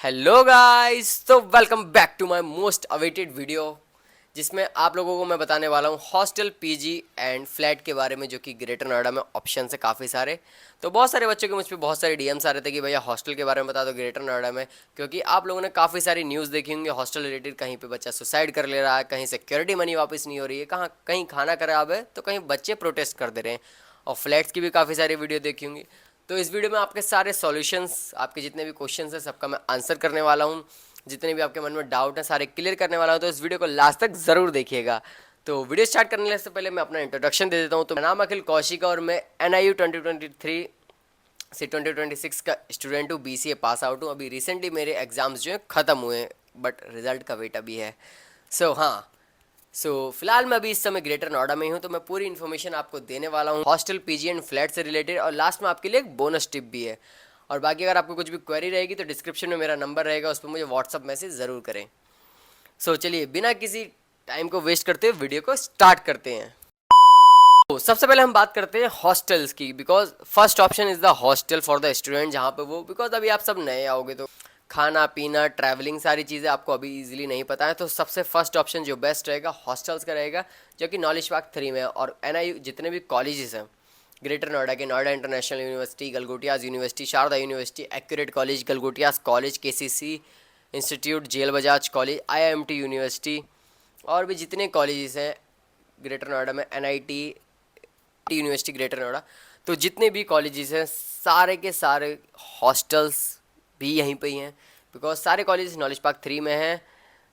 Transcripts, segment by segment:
Hello guys, तो welcome back to my most awaited video जिसमें आप लोगों को मैं बताने वाला हूँ हॉस्टल, पीजी एंड फ्लैट के बारे में, जो कि ग्रेटर नोएडा में ऑप्शन है काफ़ी सारे। तो बहुत सारे बच्चों के मुझ पर बहुत सारे डीएम्स आ रहे थे कि भैया हॉस्टल के बारे में बता दो ग्रेटर नोएडा में, क्योंकि आप लोगों ने काफ़ी सारी न्यूज़ देखी होंगी हॉस्टल रिलेटेड। कहीं पे बच्चा सुसाइड कर ले रहा है, कहीं सिक्योरिटी मनी वापस नहीं हो रही है, कहाँ कहीं खाना खराब है, तो कहीं बच्चे प्रोटेस्ट कर दे रहे हैं। और फ्लैट्स की भी काफ़ी सारी वीडियो देखी होंगी। तो इस वीडियो में आपके सारे सॉल्यूशंस, आपके जितने भी क्वेश्चंस हैं, सबका मैं आंसर करने वाला हूँ। जितने भी आपके मन में डाउट हैं सारे क्लियर करने वाला हूँ, तो इस वीडियो को लास्ट तक ज़रूर देखिएगा। तो वीडियो स्टार्ट करने से पहले मैं अपना इंट्रोडक्शन दे देता हूँ। तो मेरा नाम अखिल कौशिक और मैं NIU 2023 से 2026 का स्टूडेंट हूँ, BCA पास आउट हूँ। अभी रिसेंटली मेरे एग्ज़ाम्स जो हैं ख़त्म हुए हैं, बट रिजल्ट का वेट अभी है। फिलहाल मैं अभी इस समय ग्रेटर नोएडा में हूँ, तो मैं पूरी इन्फॉर्मेशन आपको देने वाला हूँ हॉस्टल, पीजी एंड फ्लैट से रिलेटेड, और लास्ट में आपके लिए एक बोनस टिप भी है। और बाकी अगर आपको कुछ भी क्वेरी रहेगी तो डिस्क्रिप्शन में मेरा नंबर रहेगा, उस पर मुझे व्हाट्सअप मैसेज ज़रूर करें। चलिए बिना किसी टाइम को वेस्ट करते हुए वीडियो को स्टार्ट करते हैं। तो सबसे पहले हम बात करते हैं हॉस्टल्स की, because first option is the hostel for the student, जहाँ पे वो, बिकॉज अभी आप सब नए आओगे तो खाना पीना ट्रैवलिंग सारी चीज़ें आपको अभी इजीली नहीं पता है। तो सबसे फर्स्ट ऑप्शन जो बेस्ट रहेगा हॉस्टल्स का रहेगा, जो कि नॉलेज पार्क 3 में है। और NIU जितने भी कॉलेजेस हैं ग्रेटर नोएडा के, Noida international university, Galgotias university, Sharda university, accurate college, Galgotias college, KCC institute, GL Bajaj college, IIMT university, और भी जितने कॉलेजेस हैं ग्रेटर नोएडा में, NIT यूनिवर्सिटी ग्रेटर नोएडा, तो जितने भी कॉलेजेस हैं सारे के सारे हॉस्टल्स भी यहीं पे ही हैं, बिकॉज सारे कॉलेजेस नॉलेज पार्क 3 में हैं,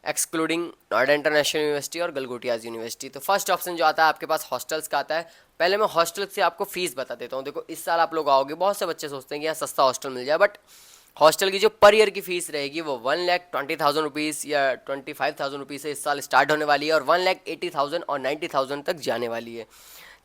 एक्सक्लूडिंग नोएडा इंटरनेशनल यूनिवर्सिटी और गलगोटियाज यूनिवर्सिटी। तो फर्स्ट ऑप्शन जो आता है आपके पास हॉस्टल्स का आता है। पहले मैं हॉस्टल से आपको फीस बता देता हूँ। देखो इस साल आप लोग आओगे, बहुत से बच्चे सोचते हैं कि यहाँ सस्ता हॉस्टल मिल जाए, बट हॉस्टल की जो पर ईयर की फीस रहेगी वो 1,20,000 रुपीज़ या 25,000 रुपीज़ से इस साल स्टार्ट होने वाली है, और 1,80,000 और 90,000 तक जाने वाली है,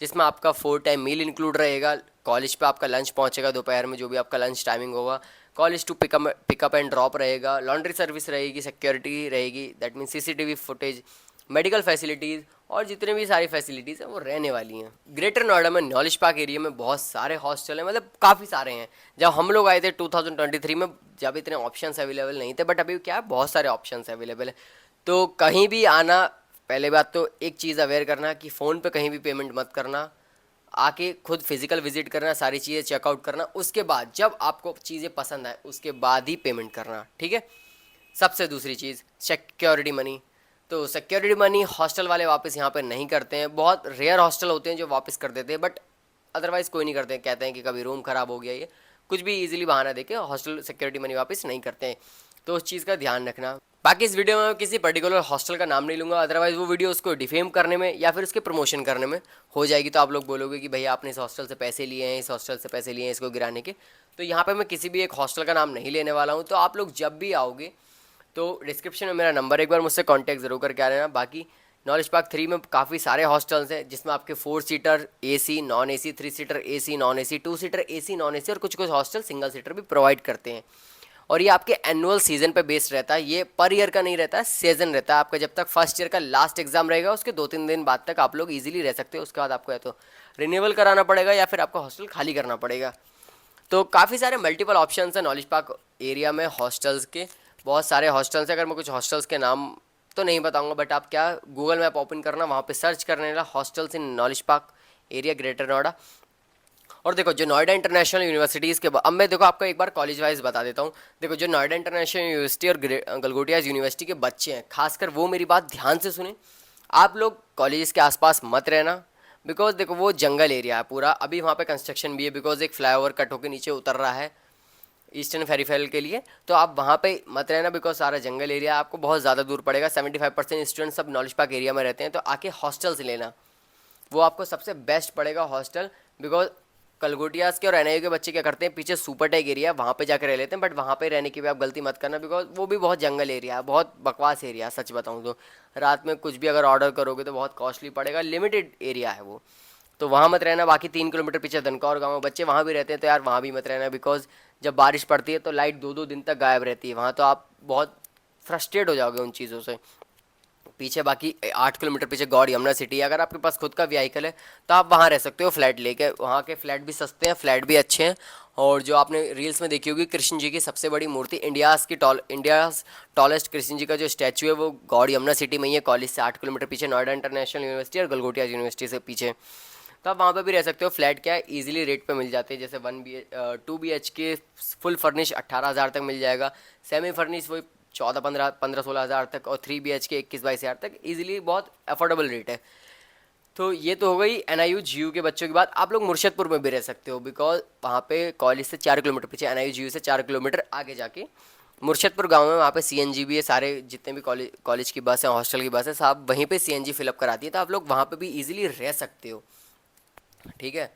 जिसमें आपका 4 टाइम मील इंक्लूड रहेगा। कॉलेज पे आपका लंच पहुंचेगा दोपहर में, जो भी आपका लंच टाइमिंग होगा। College to pickup and drop रहेगा, लॉन्ड्री सर्विस रहेगी, सिक्योरिटी रहेगी, that mean CCTV footage, medical facilities, और जितने भी सारी फैसिलिटीज़ हैं वो रहने वाली हैं। ग्रेटर नोएडा में नॉलेज पार्क एरिया में बहुत सारे हॉस्टल हैं, मतलब काफ़ी सारे हैं। जब हम लोग आए थे 2023 में, जब इतने ऑप्शंस अवेलेबल नहीं थे, बट अभी क्या है, बहुत सारे ऑप्शंस अवेलेबल है। तो कहीं भी आना, पहले बात तो एक चीज़ अवेयर करना कि फ़ोन पे कहीं भी पेमेंट मत करना, आके खुद फिजिकल विजिट करना, सारी चीज़ें चेकआउट करना, उसके बाद जब आपको चीज़ें पसंद आए उसके बाद ही पेमेंट करना, ठीक है। सबसे दूसरी चीज़ सिक्योरिटी मनी। तो सिक्योरिटी मनी हॉस्टल वाले वापस यहाँ पे नहीं करते हैं, बहुत रेयर हॉस्टल होते हैं जो वापस कर देते हैं, बट अदरवाइज़ कोई नहीं करते हैं। कहते हैं कि कभी रूम ख़राब हो गया, ये कुछ भी इजीली बहाना देके हॉस्टल सिक्योरिटी मनी वापस नहीं करते हैं। तो उस चीज़ का ध्यान रखना। बाकी इस वीडियो में मैं किसी पर्टिकुलर हॉस्टल का नाम नहीं लूँगा, अदरवाइज़ वो वीडियो उसको डिफेम करने में या फिर उसके प्रमोशन करने में हो जाएगी, तो आप लोग बोलोगे कि भैया आपने इस हॉस्टल से पैसे लिए हैं, इस हॉस्टल से पैसे लिए हैं इसको गिराने के। तो यहाँ पे मैं किसी भी एक हॉस्टल का नाम नहीं लेने वाला हूँ। तो आप लोग जब भी आओगे तो डिस्क्रिप्शन में मेरा नंबर, एक बार मुझसे कांटेक्ट ज़रूर करके आ लेना। बाकी नॉलेज पार्क 3 में काफ़ी सारे हॉस्टल्स हैं, जिसमें आपके 4 seater AC non AC, 3 seater AC non AC, 2 seater AC non AC, और कुछ कुछ हॉस्टल सिंगल सीटर भी प्रोवाइड करते हैं। और ये आपके एनुअल सीजन पे बेस्ड रहता है, ये पर ईयर का नहीं रहता है, सीजन रहता है आपका। जब तक फर्स्ट ईयर का लास्ट एग्जाम रहेगा उसके 2-3 दिन बाद तक आप लोग इजीली रह सकते हो, उसके बाद आपको या तो रिन्यूअल कराना पड़ेगा या फिर आपको हॉस्टल खाली करना पड़ेगा। तो काफ़ी सारे मल्टीपल ऑप्शंस हैं नॉलेज पार्क एरिया में हॉस्टल्स के, बहुत सारे हॉस्टल्स हैं। अगर मैं कुछ हॉस्टल्स के नाम तो नहीं बताऊंगा, बट आप क्या गूगल मैप ओपन करना, वहाँ पे सर्च करने ला hostels in knowledge park area greater Noida. और देखो जो नोएडा इंटरनेशनल यूनिवर्सिटीज़ के, अब मैं देखो आपको एक बार कॉलेज वाइज बता देता हूँ। देखो जो नोएडा इंटरनेशनल यूनिवर्सिटी और गलगोटियाज यूनिवर्सिटी के बच्चे हैं, खासकर वो मेरी बात ध्यान से सुने। आप लोग कॉलेज के आसपास मत रहना, बिकॉज देखो वो जंगल एरिया है पूरा। अभी वहाँ पे कंस्ट्रक्शन भी है, बिकॉज एक फ्लाईओवर कट होकर नीचे उतर रहा है ईस्टर्न फेरीफेरल के लिए। तो आप वहाँ पे मत रहना, बिकॉज सारा जंगल एरिया आपको बहुत ज़्यादा दूर पड़ेगा। 75% स्टूडेंट सब नॉलेज पार्क एरिया में रहते हैं, तो आके हॉस्टल से लेना, वो आपको सबसे बेस्ट पड़ेगा हॉस्टल। बिकॉज कलगोटियास के और NIU के बच्चे क्या करते हैं, पीछे सुपर टैग एरिया वहाँ पे जाकर रह लेते हैं, बट वहाँ पे रहने की भी आप गलती मत करना, बिकॉज वो भी बहुत जंगल एरिया है, बहुत बकवास एरिया है। सच बताऊँ तो रात में कुछ भी अगर ऑर्डर करोगे तो बहुत कॉस्टली पड़ेगा, लिमिटेड एरिया है वो, तो वहाँ मत रहना। बाकी 3 किलोमीटर पीछे दनकौर गाँव, बच्चे वहाँ भी रहते हैं, तो यार वहाँ भी मत रहना, बिकॉज जब बारिश पड़ती है तो लाइट 2-2 दिन तक गायब रहती है वहाँ, तो आप बहुत फ्रस्ट्रेट हो जाओगे उन चीज़ों से। पीछे बाकी 8 किलोमीटर पीछे गौड़ यमुना सिटी है। अगर आपके पास खुद का व्हीकल है तो आप वहाँ रह सकते हो फ्लैट लेके। वहाँ के फ्लैट भी सस्ते हैं, फ्लैट भी अच्छे हैं। और जो आपने रील्स में देखी होगी कृष्ण जी की सबसे बड़ी मूर्ति, इंडियाज़ टॉलेस्ट कृष्ण जी का जो स्टैचू है वो गौड़ यमुना सिटी में ही है, कॉलेज से 8 किलोमीटर पीछे, नोएडा इंटरनेशनल यूनिवर्सिटी और गलगोटिया यूनिवर्सिटी से पीछे। तो आप वहाँ पे भी रह सकते हो। फ्लैट क्या है, इजीली रेट पे मिल जाते हैं। जैसे 2 BH के फुल फर्निश 18,000 तक मिल जाएगा, सेमी फर्निश वही 14-15-16 हज़ार तक, और 3 BH के 21-22 हज़ार तक इजीली, बहुत अफोर्डेबल रेट है। तो ये तो हो गई NIU GU के बच्चों की बात। आप लोग मुर्शदपुर में भी रह सकते हो, बिकॉज वहाँ पे कॉलेज से 4 किलोमीटर पीछे, NIU GU से 4 किलोमीटर आगे जाके मुर्शदपुर गांव में, वहाँ पे CNG भी है। सारे जितने भी कॉलेज की बस है, हॉस्टल की बस है, साहब वहीं पे CNG फिलअप कराती है। तो आप लोग वहाँ पे भी इजीली रह सकते हो, ठीक है।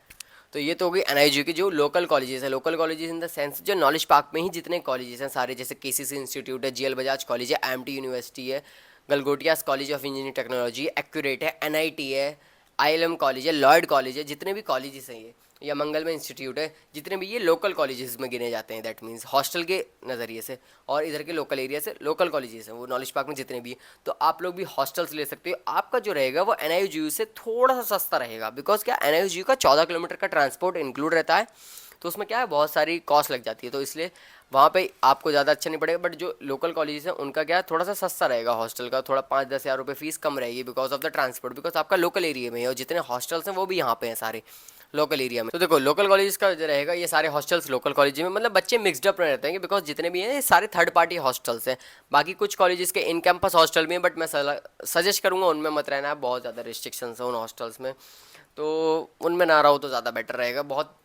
तो ये तो हो गई NIU की जो लोकल कॉलेजेस है। Local colleges in the sense जो नॉलेज पार्क में ही जितने कॉलेजेस हैं सारे, जैसे KCC इंस्टीट्यूट है, GL बजाज कॉलेज है, IMT यूनिवर्सिटी है, Galgotias college of engineering technology, accurate है, NIT है, ILM कॉलेज है, लॉयड कॉलेज है, जितने भी कॉलेजेस हैं ये, या मंगल में इंस्टीट्यूट है, जितने भी ये लोकल कॉलेजेस में गिने जाते हैं। दैट मीन्स हॉस्टल के नज़रिए से और इधर के लोकल एरिया से लोकल कॉलेजेस हैं वो नॉलेज पार्क में जितने भी हैं। तो आप लोग भी हॉस्टल्स ले सकते हो। आपका जो रहेगा वो NIU GU से थोड़ा सा सस्ता रहेगा, बिकॉज क्या NIU GU का 14 किलोमीटर का ट्रांसपोर्ट इंक्लूड रहता है। तो उसमें क्या है, बहुत सारी कॉस्ट लग जाती है, तो इसलिए वहाँ पे आपको ज़्यादा अच्छा नहीं पड़ेगा। बट जो लोकल कॉलेजेस हैं उनका क्या है, थोड़ा सा सस्ता रहेगा हॉस्टल का, थोड़ा 5-10 हज़ार रुपये फीस कम रहेगी because of the transport, because आपका लोकल एरिया में है और जितने हॉस्टल्स हैं वो भी यहाँ पे हैं सारे लोकल एरिया में। तो देखो लोकल कॉलेज का जो रहेगा, ये सारे हॉस्टल्स लोकल कॉलेज में, मतलब बच्चे मिक्सड अप रहते हैं, बिकॉज जितने भी हैं ये सारे थर्ड पार्टी हॉस्टल्स हैं। बाकी कुछ कॉलेजेस के इन कैंपस हॉस्टल भी हैं, बट मैं सजेस्ट करूँगा उनमें मत रहना है, बहुत ज़्यादा रिस्ट्रिक्शंस हैं उन हॉस्टल्स में, तो उनमें ना रहो तो ज़्यादा बेटर रहेगा। बहुत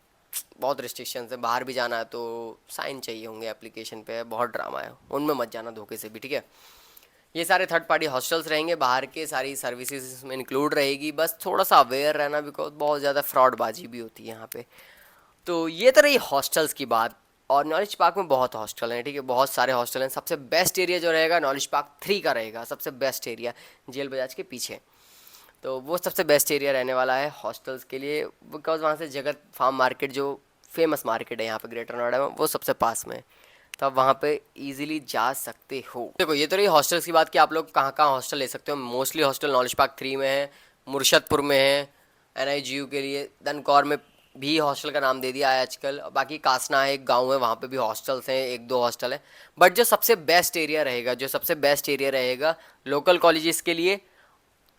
बहुत रिस्ट्रिक्शंस है, बाहर भी जाना है तो साइन चाहिए होंगे एप्लीकेशन पे, बहुत ड्रामा है, उनमें मत जाना धोखे से भी, ठीक है। ये सारे थर्ड पार्टी हॉस्टल्स रहेंगे, बाहर के सारी सर्विसेज इसमें इंक्लूड रहेगी, बस थोड़ा सा अवेयर रहना बिकॉज बहुत ज़्यादा फ्रॉडबाजी भी होती है यहाँ पे। तो ये तो रही हॉस्टल्स की बात। और नॉलेज पार्क में बहुत हॉस्टल हैं, ठीक है, बहुत सारे हॉस्टल हैं। सबसे बेस्ट एरिया जो रहेगा नॉलेज पार्क 3 का रहेगा, सबसे बेस्ट एरिया, जेल बजाज के पीछे। तो वो सबसे बेस्ट एरिया रहने वाला है हॉस्टल्स के लिए, बिकॉज वहाँ से जगत फार्म मार्केट जो फेमस मार्केट है यहाँ पे ग्रेटर नोएडा में, वो सबसे पास में है। तो आप वहाँ पे इजीली जा सकते हो। देखो ये तो रही हॉस्टल्स की बात कि आप लोग कहाँ कहाँ हॉस्टल ले सकते हो। मोस्टली हॉस्टल नॉलेज पार्क 3 में है, मुर्शदपुर में है, NIU GU के लिए, दनकौर में भी हॉस्टल का नाम दे दिया है आजकल। बाकी कासना है, एक गांव है, वहाँ पे भी हॉस्टल्स हैं, 1-2 हॉस्टल है। बट जो सबसे बेस्ट एरिया रहेगा, जो सबसे बेस्ट एरिया रहेगा लोकल कॉलेजेस के लिए,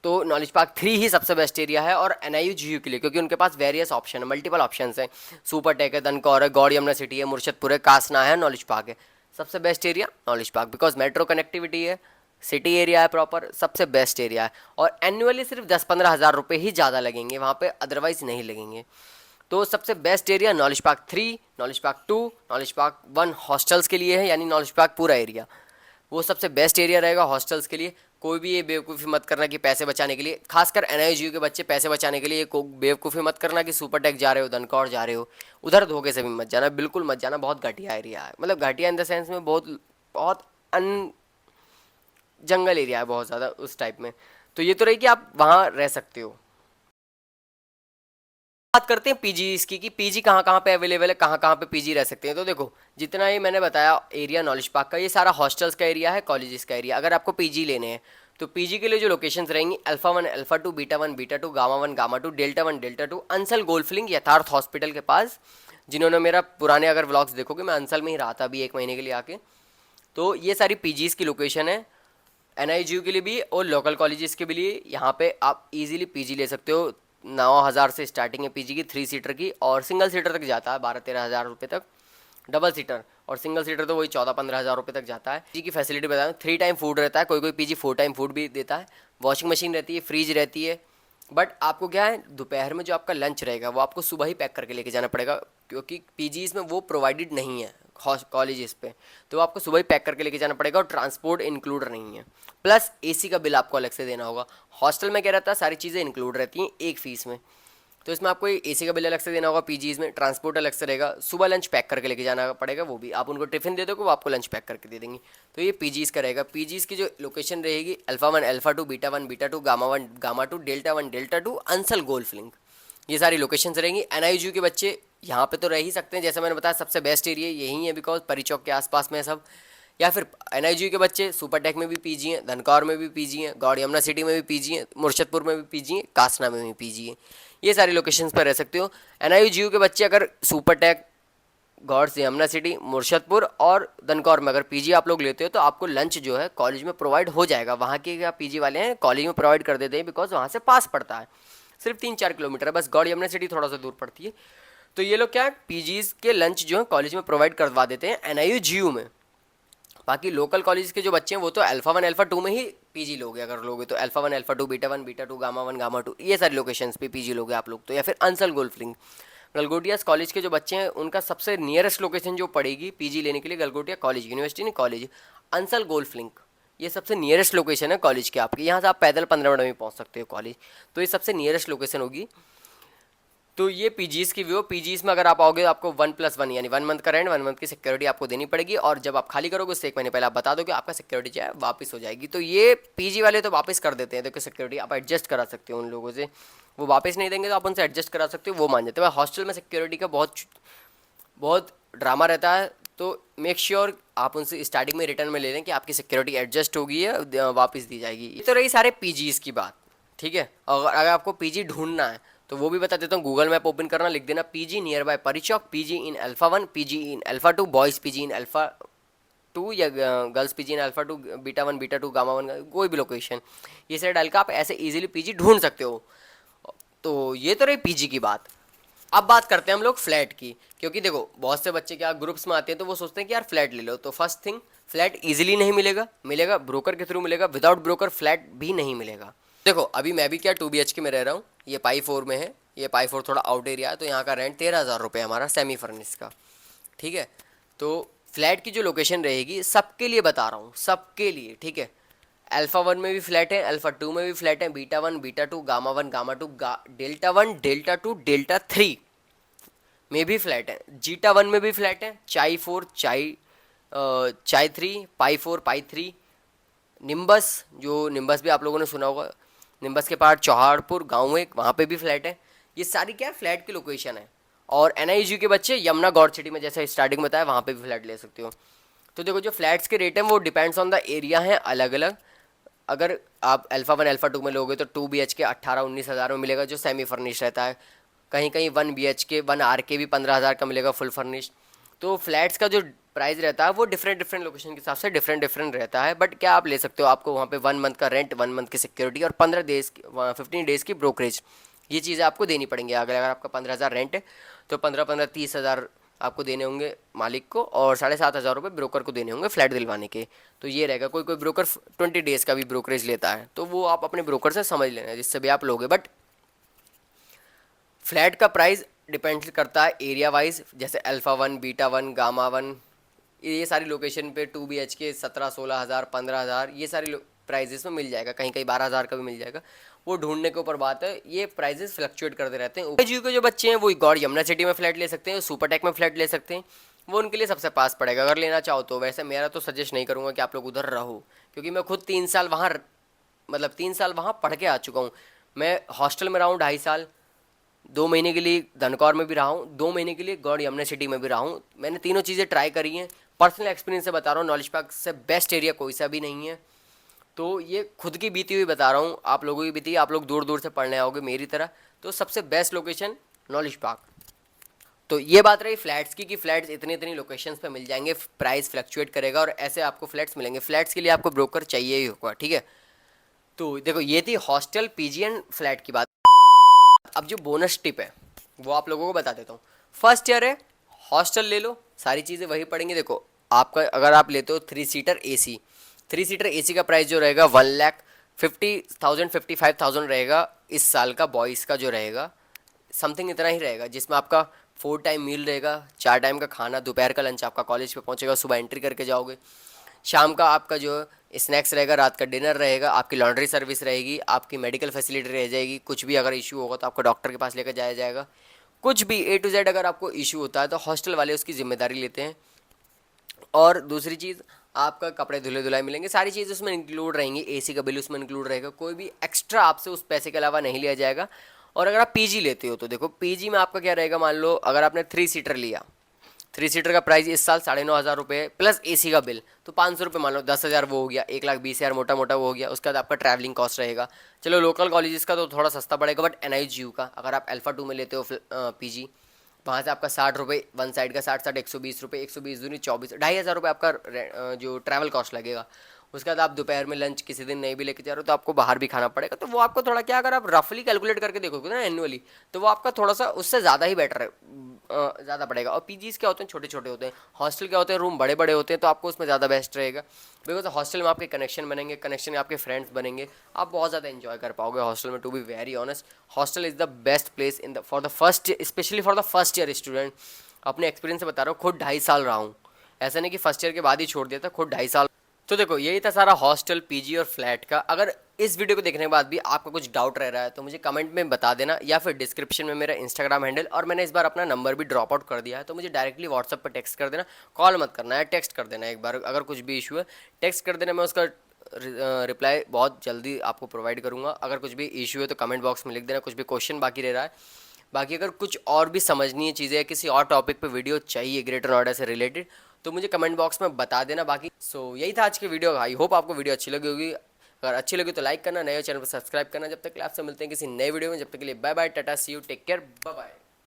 तो नॉलेज पार्क 3 ही सबसे बेस्ट एरिया है। और NIU GU के लिए, क्योंकि उनके पास वेरियस ऑप्शन है, मल्टीपल ऑप्शन है, सुपर टेक है, दनकौर है, गौड़ यमुना सिटी है, मुर्शदपुर है, कासना है, नॉलेज पार्क है। सबसे best area knowledge park, because metro connectivity है, सिटी एरिया है प्रॉपर, सबसे बेस्ट एरिया है। और एनुअली सिर्फ 10-15 हज़ार रुपये ही ज़्यादा लगेंगे वहाँ पे, अदरवाइज नहीं लगेंगे। तो सबसे best area knowledge park 3, knowledge park 2, knowledge park 1 hostels के लिए है, यानी नॉलेज पार्क पूरा एरिया वो सबसे बेस्ट एरिया रहेगा हॉस्टल्स के लिए। कोई भी ये बेवकूफ़ी मत करना कि पैसे बचाने के लिए, खासकर NIU GU के बच्चे पैसे बचाने के लिए ये बेवकूफ़ी मत करना कि सुपर टेक जा रहे हो, दनकौर जा रहे हो, उधर धोखे से भी मत जाना, बिल्कुल मत जाना। बहुत घटिया एरिया है, मतलब घटिया इन द सेंस में बहुत बहुत अन जंगल एरिया है बहुत ज़्यादा उस टाइप में। तो ये तो रही कि आप वहाँ रह सकते हो। बात करते हैं PGs की कि PG कहाँ कहाँ पे अवेलेबल है, कहाँ कहाँ पे PG रह सकते हैं। तो देखो जितना ये मैंने बताया एरिया नॉलेज पार्क का, ये सारा हॉस्टल्स का एरिया है, कॉलेजेस का एरिया। अगर आपको PG लेने हैं तो PG के लिए जो लोकेशंस रहेंगी, alpha 1, alpha 2, beta 1, beta 2, gamma 1, gamma 2, delta 1, delta 2, Ansal golf link Yatharth hospital के पास। जिन्होंने मेरा पुराने अगर व्लॉग्स देखोगे, मैं अंसल में ही रहा था अभी 1 महीने के लिए आके। तो ये सारी PGs की लोकेशन है, NIU GU के लिए भी और लोकल कॉलेजेस के भी लिए। यहाँ पे आप इजीली PG ले सकते हो। 9,000 से स्टार्टिंग है PG की 3 सीटर की, और सिंगल सीटर तक जाता है 12-13 हज़ार रुपये तक डबल सीटर, और सिंगल सीटर तो वही 14-15 हज़ार रुपये तक जाता है। PG की फैसिलिटी बता दूँ, 3 टाइम फूड रहता है, कोई कोई PG 4 टाइम फूड भी देता है, वॉशिंग मशीन रहती है, फ्रीज रहती है। बट आपको क्या है, दोपहर में जो आपका लंच रहेगा वो आपको सुबह ही पैक करके लेके जाना पड़ेगा, क्योंकि PGs में वो प्रोवाइडेड नहीं है कॉलेजेस पे, तो आपको सुबह ही पैक करके लेके जाना पड़ेगा, और ट्रांसपोर्ट इंक्लूड नहीं है। प्लस AC का बिल आपको अलग से देना होगा। हॉस्टल में क्या रहता है, सारी चीज़ें इंक्लूड रहती हैं एक फ़ीस में, तो इसमें आपको AC का बिल अलग से देना होगा। PGs में ट्रांसपोर्ट अलग से रहेगा, सुबह लंच पैक करके लेके जाना पड़ेगा, वो भी आप उनको टिफ़िन दे दोगे वो आपको लंच पैक करके दे देंगी। तो ये PGs का रहेगा। PGs की जो लोकेशन रहेगी, alpha 1, alpha 2, beta 1, beta 2, gamma 1, gamma 2, delta 1, delta 2, Ansal golf link, ये सारी लोकेशंस रहेंगी। NIU GU के बच्चे यहाँ पे तो रह ही सकते हैं, जैसे मैंने बताया सबसे बेस्ट एरिया यही है, बिकॉज परी चौक के आसपास में सब या फिर NIGU के बच्चे सुपरटेक में भी पीजी हैं, धनकौर में भी पीजी हैं, गौड़ यमुना सिटी में भी पीजी हैं, मुर्शदपुर में भी पीजी हैं, कासना में भी पीजी हैं। ये सारी लोकेशंस पर रह सकते हो। NIGU के बच्चे अगर सुपरटेक, गौड़ से यमुना सिटी, मुर्शदपुर और धनकौर में अगर पीजी आप लोग लेते हो तो आपको लंच जो है कॉलेज में प्रोवाइड हो जाएगा। वहाँ के क्या पीजी वाले हैं कॉलेज में प्रोवाइड कर देते हैं, बिकॉज वहाँ से पास पड़ता है, सिर्फ 3-4 किलोमीटर है बस। गौड़ यमुना सिटी थोड़ा सा दूर पड़ती है। तो ये लोग क्या पीजीज के लंच जो है कॉलेज में प्रोवाइड करवा देते हैं NIGU में। बाकी लोकल कॉलेज के जो बच्चे हैं वो तो अल्फा 1 अल्फा 2 में ही पीजी लोगे। अगर लोगे तो alpha 1 alpha 2 beta 1 beta 2 gamma 1 gamma 2 ये सारी लोकेशंस पे पीजी लोगे आप लोग तो। या फिर अंसल गोल्फलिंग, गलगोटियास कॉलेज के जो बच्चे हैं उनका सबसे नियरेस्ट लोकेशन जो पड़ेगी पीजी लेने के लिए गलगोटिया कॉलेज, यूनिवर्सिटी नहीं कॉलेज, अंसल गोल्फ लिंक, ये सबसे नियरेस्ट लोकेशन है कॉलेज के आपके। यहाँ से आप पैदल 15 मिनट में पहुँच सकते हो कॉलेज, तो ये सबसे नियरेस्ट लोकेशन होगी। तो ये पीजीज की व्यू। पीजीज में अगर आप आओगे तो आपको 1+1 यानी 1 मंथ का रेंट, 1 मंथ की सिक्योरिटी आपको देनी पड़ेगी, और जब आप खाली करोगे उससे 1 महीने पहले आप बता दो कि आपका सिक्योरिटी जो है वापस हो जाएगी। तो ये पीजी वाले तो वापस कर देते हैं, देखो सिक्योरिटी आप एडजस्ट करा सकते हो उन लोगों से, वो वापस नहीं देंगे तो आप उनसे एडजस्ट करा सकते हो, वो मान जाते हैं। हॉस्टल में सिक्योरिटी का बहुत ड्रामा रहता है, तो मेक श्योर आप उनसे स्टार्टिंग में रिटर्न में ले लें कि आपकी सिक्योरिटी एडजस्ट होगी है, वापस दी जाएगी। ये तो रही सारे पीजीज की बात, ठीक है। और अगर आपको पीजी ढूंढना है तो वो भी बता देता हूँ। गूगल मैप ओपन करना, लिख देना PG nearby Parichowk, PG in alpha 1, PG in alpha 2, boys PG in alpha 2 या girls PG in alpha 2, beta 1 beta 2 gamma 1, कोई भी लोकेशन ये सारे डाल कर आप ऐसे इजीली पीजी ढूंढ सकते हो। तो ये तो रही पीजी की बात। अब बात करते हैं हम लोग फ्लैट की, क्योंकि देखो बहुत से बच्चे क्या ग्रुप्स में आते हैं तो वो सोचते हैं कि यार फ्लैट ले लो। तो फर्स्ट थिंग, फ्लैट इजीली नहीं मिलेगा, मिलेगा ब्रोकर के थ्रू मिलेगा, विदाउट ब्रोकर फ्लैट भी नहीं मिलेगा। देखो अभी मैं भी क्या 2 BHK में रह रहा हूँ, ये पाई 4 में है, ये पाई 4 थोड़ा आउट एरिया है, तो यहाँ का रेंट 13,000 रुपये हमारा सेमी फर्निश का, ठीक है। तो फ्लैट की जो लोकेशन रहेगी सबके लिए बता रहा हूँ, सबके लिए, ठीक है। अल्फा 1 में भी फ्लैट है, अल्फा 2 में भी फ्लैट है, beta 1 beta 2 gamma 1 gamma 2 delta 1 delta 2 delta 3 में भी फ्लैट है, जीटा 1 में भी फ्लैट है, चाई 4 चाई 3 पाई 4 पाई 3, निम्बस, जो निम्बस भी आप लोगों ने सुना होगा, निम्बस के पास चौहाड़पुर गाँव है, वहाँ पे भी फ्लैट है। ये सारी क्या फ्लैट की लोकेशन है। और NIGU के बच्चे यमुना गौड़ सिटी में जैसे स्टार्टिंग में बताया वहाँ पे भी फ्लैट ले सकते हो। तो देखो जो फ्लैट्स के रेट हैं वो डिपेंड्स ऑन द एरिया हैं अलग अलग। अगर आप अल्फा 1 अल्फा 2 में लोगे तो 2 BHK 18-19 हज़ार में मिलेगा जो सेमी फर्निश रहता है, कहीं कहीं 1 BHK 1 RK भी 15,000 का मिलेगा फुल फर्निश। तो फ्लैट्स का जो प्राइस रहता है वो डिफरेंट लोकेशन के हिसाब से डिफरेंट रहता है। बट क्या आप ले सकते हो, आपको वहाँ पे 1 मंथ का रेंट, 1 मंथ की सिक्योरिटी और 15 डेज़ की ब्रोकरेज, ये चीज़ें आपको देनी पड़ेंगी। अगर आपका 15,000 रेंट है तो 15 30 हज़ार आपको देने होंगे मालिक को, और 7,500 रुपये ब्रोकर को देने होंगे फ्लैट दिलवाने के। तो ये रहेगा। कोई कोई ब्रोकर 20 डेज़ का भी ब्रोकरेज लेता है, तो वो आप अपने ब्रोकर से समझ लेना जिससे भी आप लोगे। बट फ्लैट का प्राइस डिपेंड करता है एरिया वाइज, जैसे अल्फा 1 बीटा 1 गामा 1 ये सारी लोकेशन पे 2 BHK 17-16 हज़ार 15,000 ये सारी प्राइजेस में मिल जाएगा, कहीं कहीं 12,000 का भी मिल जाएगा। वो ढूंढने के ऊपर बात है, ये प्राइजेस फ्लक्चुएट करते रहते हैं। NIGU के जो बच्चे हैं वो गौड़ यमुना सिटी में फ्लैट ले सकते हैं, सुपरटेक में फ्लैट ले सकते हैं, वो उनके लिए सबसे पास पड़ेगा अगर लेना चाहो तो। वैसे मेरा तो सजेस्ट नहीं करूँगा कि आप लोग उधर रहो, क्योंकि मैं खुद 3 साल वहाँ मतलब 3 साल वहाँ पढ़ के आ चुका हूँ। मैं हॉस्टल में रहा हूँ 2.5 साल, 2 महीने के लिए धनकौर में भी रहा हूँ, 2 महीने के लिए गौड़ यमुना सिटी में भी रहा हूँ। मैंने तीनों चीज़ें ट्राई करी हैं, पर्सनल एक्सपीरियंस से बता रहा हूँ। नॉलेज पार्क से बेस्ट एरिया कोई सा भी नहीं है, तो ये खुद की बीती हुई बता रहा हूँ, आप लोगों की बीती। आप लोग दूर दूर से पढ़ने आओगे मेरी तरह, तो सबसे बेस्ट लोकेशन नॉलेज पार्क। तो ये बात रही फ्लैट्स की कि फ्लैट्स इतनी इतनी लोकेशंस पे मिल जाएंगे, प्राइस फ्लक्चुएट करेगा और ऐसे आपको फ्लैट्स मिलेंगे। फ्लैट्स के लिए आपको ब्रोकर चाहिए ही होगा, ठीक है। तो देखो ये थी हॉस्टल पीजी एंड फ्लैट की बात। अब जो बोनस टिप है वो आप लोगों को बता देता हूँ। फर्स्ट ईयर है, हॉस्टल ले लो, सारी चीज़ें वही पड़ेंगी। देखो आपका अगर आप लेते हो 3 सीटर AC, 3 सीटर AC का प्राइस जो रहेगा 1,50,000 55,000 रहेगा इस साल का। बॉयज़ का जो रहेगा समथिंग इतना ही रहेगा, जिसमें आपका 4 टाइम मील रहेगा, 4 टाइम का खाना, दोपहर का लंच आपका कॉलेज पे पहुंचेगा, सुबह एंट्री करके जाओगे, शाम का आपका जो स्नैक्स रहेगा, रात का डिनर रहेगा, आपकी लॉन्ड्री सर्विस रहेगी, आपकी मेडिकल फैसिलिटी रह जाएगी। कुछ भी अगर इशू होगा तो आपको डॉक्टर के पास लेकर जाया जाएगा। कुछ भी A to Z अगर आपको इशू होता है तो हॉस्टल वाले उसकी जिम्मेदारी लेते हैं। और दूसरी चीज़, आपका कपड़े धुले धुलाए मिलेंगे, सारी चीज़ उसमें इंक्लूड रहेंगी, AC का बिल उसमें इंक्लूड रहेगा, कोई भी एक्स्ट्रा आपसे उस पैसे के अलावा नहीं लिया जाएगा। और अगर आप PG लेते हो तो देखो PG में आपका क्या रहेगा, मान लो अगर आपने 3 सीटर लिया 3 सीटर का प्राइस इस साल 9,500 रुपये प्लस एसी का बिल, तो 500 रुपये मान लो, 10,000 वो हो गया, 1,20,000 मोटा मोटा वो हो गया। उसके बाद आपका ट्रैवलिंग कॉस्ट रहेगा। चलो लोकल कॉलेजेस का तो थोड़ा सस्ता पड़ेगा, बट NIGU का अगर आप अल्फा 2 में लेते हो PG, वहाँ से आपका 60 रुपये वन साइड का, 60 120 रुपये, 120 दूनी 24, 2,500 रुपये आपका जो ट्रैवल कॉस्ट लगेगा। उसके बाद आप दोपहर में लंच किसी दिन नहीं भी लेके जा रहे हो तो आपको बाहर भी खाना पड़ेगा, तो वो आपको थोड़ा क्या, अगर आप रफली कैलकुलेट करके देखोगे ना एनुअली, तो वो आपका थोड़ा सा उससे ज़्यादा ही बेटर है, ज़्यादा पड़ेगा। और PGs क्या होते हैं, छोटे छोटे होते हैं, हॉस्टल क्या होते हैं, रूम बड़े बड़े होते हैं, तो आपको उसमें ज़्यादा बेस्ट रहेगा। बिकॉज हॉस्टल में आपके कनेक्शन बनेंगे, कनेक्शन में आपके फ्रेंड्स बनेंगे, आप बहुत ज़्यादा एंजॉय कर पाओगे हॉस्टल में। To be very honest, hostel is the best place in the for the first, specially for the first year student. अपने एक्सपीरियंस से बता रहा हूँ, खुद 2.5 साल रहा हूँ, ऐसा नहीं कि फर्स्ट ईयर के बाद ही छोड़ दिया था, खुद 2.5 साल। तो देखो यही था सारा हॉस्टल, PG और फ्लैट का। अगर इस वीडियो को देखने के बाद भी आपका कुछ डाउट रह रहा है तो मुझे कमेंट में बता देना, या फिर डिस्क्रिप्शन में मेरा इंस्टाग्राम हैंडल, और मैंने इस बार अपना नंबर भी ड्रॉप आउट कर दिया है, तो मुझे डायरेक्टली व्हाट्सअप पर टेक्स्ट कर देना, कॉल मत करना है, टेक्स्ट कर देना एक बार। अगर कुछ भी इशू है टेक्स्ट कर देना, मैं उसका रिप्लाई बहुत जल्दी आपको प्रोवाइड करूँगा। अगर कुछ भी इशू है तो कमेंट बॉक्स में लिख देना, कुछ भी क्वेश्चन बाकी रह रहा है। बाकी अगर कुछ और भी समझनी है चीज़ें, या किसी और टॉपिक पे वीडियो चाहिए ग्रेटर नोएडा से रिलेटेड, तो मुझे कमेंट बॉक्स में बता देना। बाकी यही था आज की वीडियो। आई होप आपको वीडियो अच्छी लगी होगी। अगर अच्छी लगी तो लाइक करना, नए चैनल पर सब्सक्राइब करना। जब तक आपसे मिलते हैं किसी नए वीडियो में, जब तक के लिए bye bye, tata, see you, take care, bye bye.